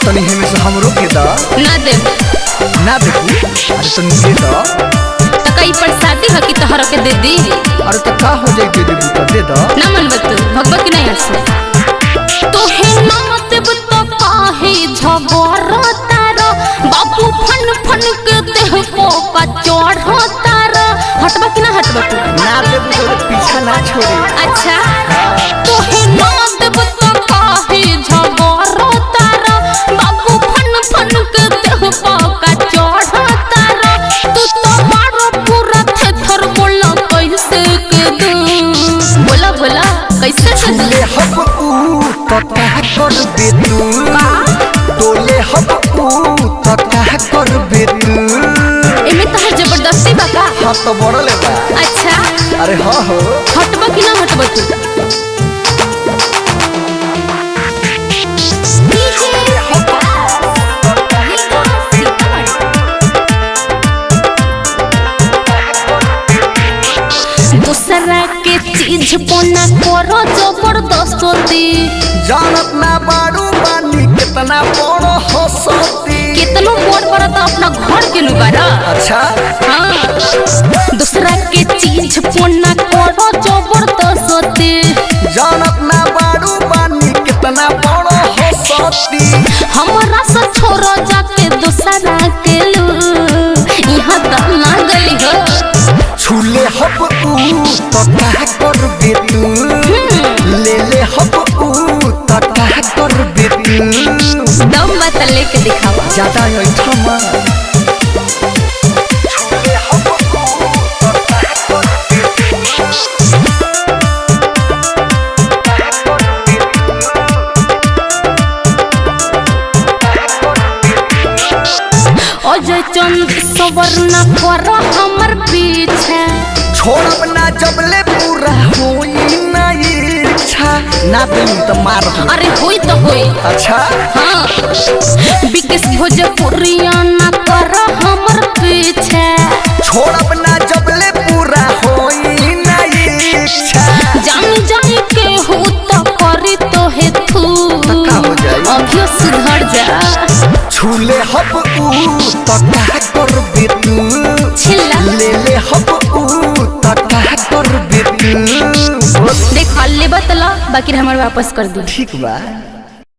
तनी हमें से हमरो के दा ना दे ना देखू अरे तनी दे दा तो कई पर शादी है कि तोहरा के दे दी। अरे तो का हो जाई दे देबू तो दे दा ना मन बत भगवा की नहीं हंस तो है ना देब तो काहे झगड़ तारा बाबू फन फन के देह को का चढ़ तारा हटबा कि ना हटबा तू ना देबू तो पीछा ना छोड़े। अच्छा तो है ना देब तो काहे झगड़ तारा बाबू फन फन के देह को का चढ़ तारा तू तो मारो पूरा थर बोला कैसे के दू बोला बोला कैसे छूले हब ऊ तो क्या कर बे तू डोले हब ऊ तो क्या कर बे तू एमे तहर जबरदस्ती बा का। हां तो बड़ ले बा। अच्छा अरे हां हो हटबा कि ना हटबा तू दूसरा के चीज पोना करो जबरदस्ती जानत ना बाड़ू बानी कितना बड़ हंसती कितनो बोर पड़ा तो अपना घर के लुगारा। अच्छा हाँ दूसरा के चीज पोना करो जबरदस्ती जानत ना बाड़ू बानी कितना बड़ हंसती हमारा से छोरो जाके दूसरा के लू यहाँ तक ना गली हो छूले हब ऊ तो क्या कर बे तू ले ले हब ऊ तो क्या कर बे तू दम बता लेके दिखावा ज्यादा ऐठमा छूले हब ऊ तो क्या कर बे अजय चंद सवरना कर हमर पीछे छोड़ब ना जबले पूरा होई ना इच्छा ना तुम तो मार अरे होई तो होई। अच्छा हाँ विकेश भोजपुरिया ना कर हमर पीछे छोड़ब ना जबले पूरा होई ना इच्छा जानी जानी के हो तो करी तो है थू का हो जाई अभियो सुधर जा छूले हब ऊ तो क्या कर बे तू छिल्ला ले ले हब ऊ तो क्या कर बे तू देख ले बतला बाकी हमारे वापस कर दी। ठीक बा।